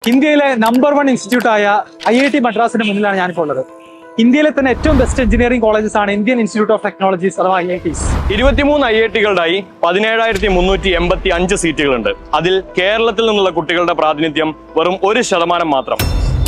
ഇന്ത്യയിലെ number 1 ഇൻസ്റ്റിറ്റ്യൂട്ടായ IIT മദ്രാസിന്റെ മുന്നിലാണ് ഞാനിപ്പോൾ ഉള്ളത്. ഇന്ത്യയിലെ തന്നെ ഏറ്റവും ബെസ്റ്റ് എഞ്ചിനീയറിംഗ് കോളേജസ് ആണ് ഇന്ത്യൻ ഇൻസ്റ്റിറ്റ്യൂട്ട് ഓഫ് ടെക്നോളജീസ് അഥവാ IITs. 23 IITകളുടായി 17,385 സീറ്റുകളുണ്ട്. അതിൽ കേരളത്തിൽ നിന്നുള്ള കുട്ടികളുടെ പ്രാതിനിധ്യം വെറും 1% മാത്രം.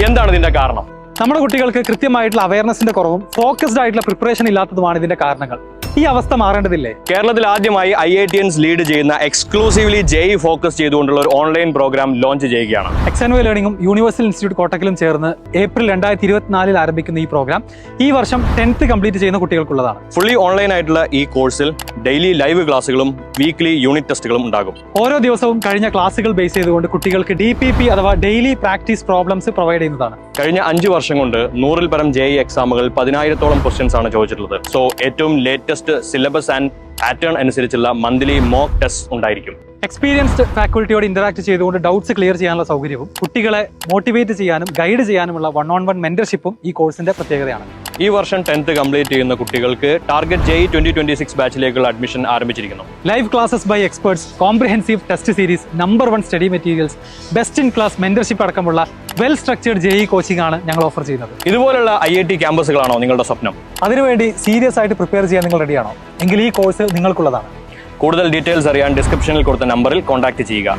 എന്താണ് ഇതിന്റെ കാരണം? നമ്മുടെ കുട്ടികൾക്ക് കൃത്യമായിട്ടുള്ള അവയർനെസിന്റെ കുറവും ഫോക്കസ്ഡ് ആയിട്ടുള്ള പ്രിപ്പറേഷൻ ഇല്ലാത്തതുമാണ് ഇതിന്റെ കാരണങ്ങൾ. ഈ അവസ്ഥ മാറേണ്ടതില്ലേ? കേരളത്തിൽ ആദ്യമായി IITians ലീഡ് ചെയ്യുന്ന എക്സ്ക്ലൂസീവ്ലി JEE ഫോക്കസ് ചെയ്തുകൊണ്ടുള്ള ഒരു ഓൺലൈൻ പ്രോഗ്രാം ലോഞ്ച് ചെയ്യുകയാണ്. XandY Learningും യൂണിവേഴ്സൽ ഇൻസ്റ്റിറ്റ്യൂട്ട് കോട്ടക്കലും ചേർന്ന് ഏപ്രിൽ 2024 ആരംഭിക്കുന്ന ഈ പ്രോഗ്രാം ഈ വർഷം 10th കംപ്ലീറ്റ് ചെയ്യുന്ന കുട്ടികൾക്കുള്ളതാണ്. ഫുള്ളി ഓൺലൈൻ ആയിട്ടുള്ള ഈ കോഴ്സിൽ ഡെയിലി ലൈവ് ക്ലാസ്സുകളും വീക്ക്ലി യൂണിറ്റ് ടെസ്റ്റുകളും ഉണ്ടാകും. ഓരോ ദിവസവും കഴിഞ്ഞ ക്ലാസ്സുകൾ ബേസ് ചെയ്തുകൊണ്ട് കുട്ടികൾക്ക് DPP അഥവാ ഡെയിലി പ്രാക്ടീസ് പ്രോബ്ലംസ് പ്രൊവൈഡ് ചെയ്യുന്നതാണ്. കഴിഞ്ഞ 5 വർഷം കൊണ്ട് 100-ൽ പരം JEE എക്സാമുകൾ 10,000-ഓളം ക്വസ്റ്റ്യൻസ് ആണ് ചോദിച്ചിട്ടുള്ളത്. സോ ഏറ്റവും ലേറ്റസ്റ്റ് സിലബസ് ആൻഡ് പാറ്റേൺ അനുസരിച്ചുള്ള മന്ത്ലി മോക്ക് ടെസ്റ്റ് ഉണ്ടായിരിക്കും. എക്സ്പീരിയൻസ്ഡ് ഫാക്കൽറ്റിയോട് ഇന്ററാക്ട് ചെയ്തുകൊണ്ട് ഡൗട്ട്സ് ക്ലിയർ ചെയ്യാനുള്ള സൗകര്യവും കുട്ടികളെ മോട്ടിവേറ്റ് ചെയ്യാനും ഗൈഡ് ചെയ്യാനുമുള്ള 1-on-1 മെന്റർഷിപ്പും ഈ കോഴ്സിന്റെ പ്രത്യേകതയാണ്. ഈ വർഷം 10th കംപ്ലീറ്റ് ചെയ്യുന്ന കുട്ടികൾക്ക് ടാർഗറ്റ് JEE 2026 ബാച്ചിലേക്കുള്ള അഡ്മിഷൻ ആരംഭിച്ചിരിക്കുന്നു. Live classes by experts, comprehensive test series, number 1 study materials, best in class mentorship അടക്കമുള്ള വെൽ സ്ട്രക്ചേർഡ് JEE കോച്ചിങ് ആണ് ഞങ്ങൾ ഓഫർ ചെയ്യുന്നത്. ഇതുപോലുള്ള IIT ക്യാമ്പസുകളാണോ നിങ്ങളുടെ സ്വപ്നം? അതിനുവേണ്ടി സീരിയസ് ആയിട്ട് പ്രിപ്പയർ ചെയ്യാൻ നിങ്ങൾ റെഡിയാണോ? എങ്കിൽ ഈ കോഴ്സ് നിങ്ങൾക്കുള്ളതാണ്. കൂടുതൽ ഡീറ്റെയിൽസ് അറിയാൻ ഡിസ്ക്രിപ്ഷനിൽ കൊടുത്ത നമ്പറിൽ കോൺടാക്ട് ചെയ്യുക.